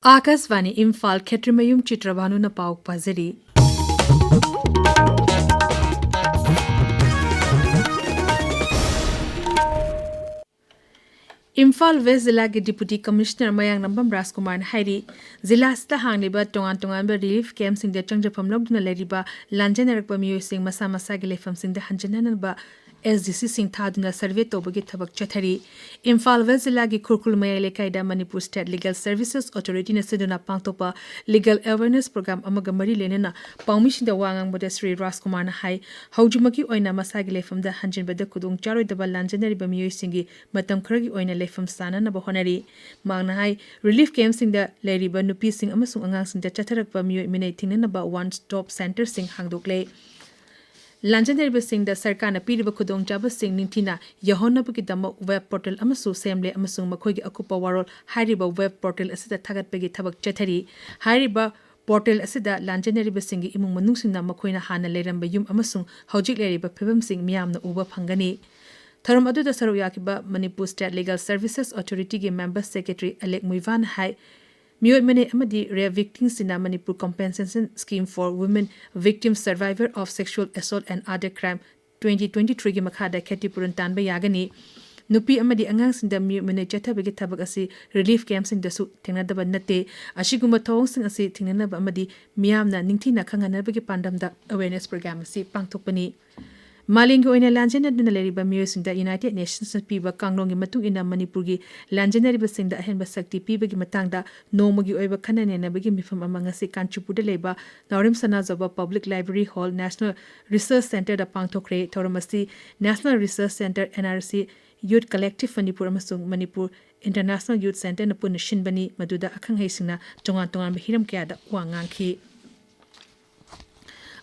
Akasvani Imphal Kshetrimayum Chitrabhanu na pauk pazari. Imphal West Zilla के Deputy Commissioner Manipngangbam Raskumar Hairi Zilla sta hangliba tongan relief camp sing de changjapam logduna leriba lanjenarakba miyo sing masa gi lefam sing de hanjananba SDC sing thaduna survey tobagi thabak chathari Imphal West Zilla gi Khurkhul Mayale kaida Manipur State Legal Services Authority na siduna pangtopa Legal Awareness Program amaga mari lenena pawmishin da wangang boda Sri Raskumar na hai haujumaki oina masa gi lefam da hanjanbada kudung charoi da lanjenariba miyo singi matam khragi oina lefam sana na bahonari mangna hai relief camp sing da leriba nupi sing amasung angang sing da chatharakba miyo minai thingna ba one stop center sing hangdokle Lanjanariba sing da sarkar na piriba khudong jaba sing ningthina yahonnabu ki dama web portal amasu semle amasung makhoi gi akupa warol hairiba web portal asida thagatpagi thabak chathari hairiba portal asida lanjanariba sing gi imung manung sing na makhoina hana leramba yum amasung hojik leriba phibam sing miyamna uba phangani Tharum adu da saru yakiba Manipur State Legal Services Authority ge Member Secretary Alek Muivan hai Miyot mane amadi rare victims sina Manipur Compensation Scheme for Women Victims Survivor of Sexual Assault and Other Crime 2023 ge makhada khetipuran tanba yagani nupi amadi angang sinda miyot mane chathabagi thabak asi relief camp sing da su thengnadaba nate ashiguma thong sing asi thingnanaba amadi miyamna ningthina khanganabagi pandamda awareness program asi pangthokpani Malingi oina lanjanaduna leriba miyosinda United Nations piba kanglongi matung ina Manipurgi lanjanariba singda ahenba sakti pibagi matangda nomogi oiba khananenabagi mifam amangasi Kanchipuda leba Naurim Sanazoba Public Library Hall National Research Center da pangthokre thoramasi National Research Center NRC Youth Collective Manipur amasung Manipur International Youth Center na punna shinbani maduda akhang haisingna tongan hiram kya da wangangki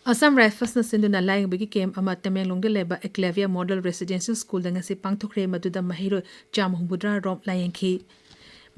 Assam Rifles na sinduna laing bigi kem ama Tamenglong de leba Eclavia Model Residential School da ngasi pangthokre maduda mahiro Jamhumbudra rom layengki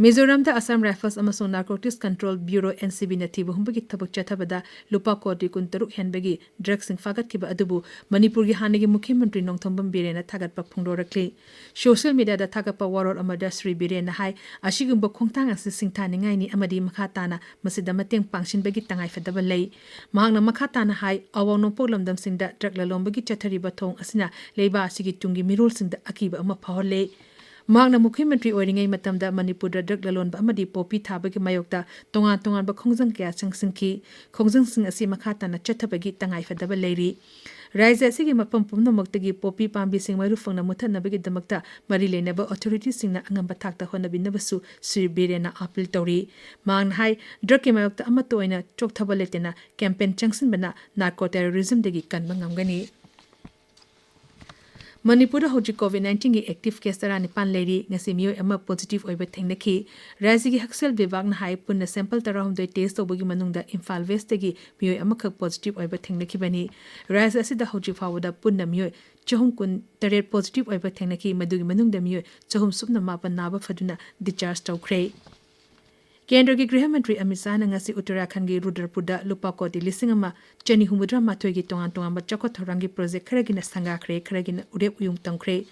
Mizoram da Assam Rifles amasung Narcotics Control Bureau NCB na tibu humbagi thabak chathabada lupa kodi kun taruk henbagi drugs sing fagat kiba adubu Manipur gi hanigi Mukhyamantri Nongthombam Birena thagatpa phungdorakli social media da thagapa waror amada Sri Birena hai ashigumba khongtang asi singthaningai ni amadi makhatana masida mateng pangshinbagi tangai fadaba lei mahangna makhatana hai awang poglamdam singda drug lalombagi chathari bathong asina leiba asigi tungi mirol singda akiba ama phawle Magna Mukhyamantri oiringai matamda Manipur da drug lalonba amadi popi thabagi mayokta tongan ba khongjang kya changsingki khongjang sing asi makhatana chathabagi tangai fadaba leiri Raisa asigi mapam pumnamoktagi popi pambi sing maru phangna muthanabagi damakta mari lenaba authority singna angamba thakta honabinabasu Sri Birena appeal tori mang hai drug ke mayokta amatoina chokthabaletena campaign changsinbana narco terrorism degi kanba ngamgani Manipur hoji COVID-19 gi active case tara nipan leri ngasi miyo ama positive oiba thengnaki raji gi haksel bivag na hai punna sample tara hum doi test tobogi manungda Imphal West gi miyo ama khak positive oiba thengnaki bani raji asida hoji fawada punna miyo chahum kun tare positive oiba thengnaki madugi manungda miyo chahum subna mapan naba faduna discharge tawkhre Kendra ki Griha Mantri Amit Shah ngasi Uttarakhand gi Rudrapurda lupa kodi lisingama chani humudra mathoi gi tongan ba chakot thorangi project kharagina sanga khre kharagina urep uyung tangkhre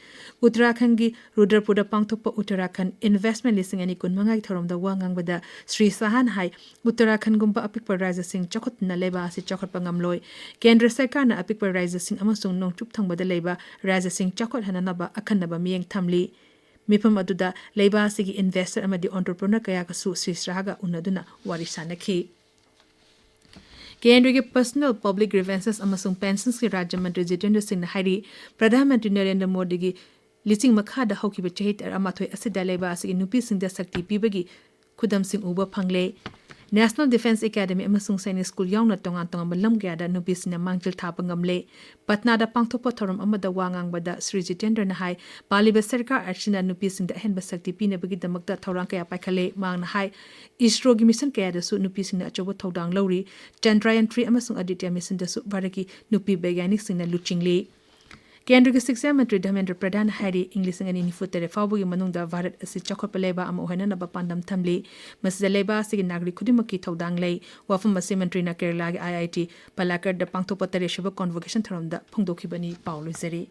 Uttarakhand gi Rudrapurda pangthokpa Uttarakhand investment lising ani kun mangai thoromda wangang bada Sri Sahan hai Uttarakhand gumba apikpa raja sing chakot na leba asi chakot pangamloi Kendra sarkar na apikpa raja sing amasung nongchup thangbada leba raja sing chakot hananaba akhanaba miyeng thamli Mipam aduda leiba sigi investor amadi entrepreneur kaya kasu srisraga unaduna warisanaki Kendra ke personal public grievances amasung pensions ki Rajya Mantri Jitendra Singh na hairi Pradhan Mantri Narendra Modi gi lising makhada hokiba chahit amathoi asida leiba sigi nupi singda sakti pibagi khudam sing uba phangle National Defence Academy amasung Sainik School yaungna tongan balam gyada nubisina mangjil thapa ngamle Patna da pangthopa thoram amada wangang bada Sri Jitendra na hai Paliba Sarkar Archina nupising da ahenba sakti pina bagi damakta thorang kaya paikhale mang na hai ISRO gi mission kaya da su nupising na achoba thodang lawri Chandrayaan 3 amasung Aditya mission da su baraki nupi baigyanik sing na luchingli Kendra ki Shiksha Mantri Dharmendra Pradhan Hari English ngani nifutere fawbugi manungda Bharat asi chakhotpa leba ama ohana na pandam thamli masida leba sigi nagri khudimaki thodang lei wafam masi mantri na Kerala gi IIT Palakkad da pangthokpa tare shaba convocation tharamda phongdokhibani paulu zari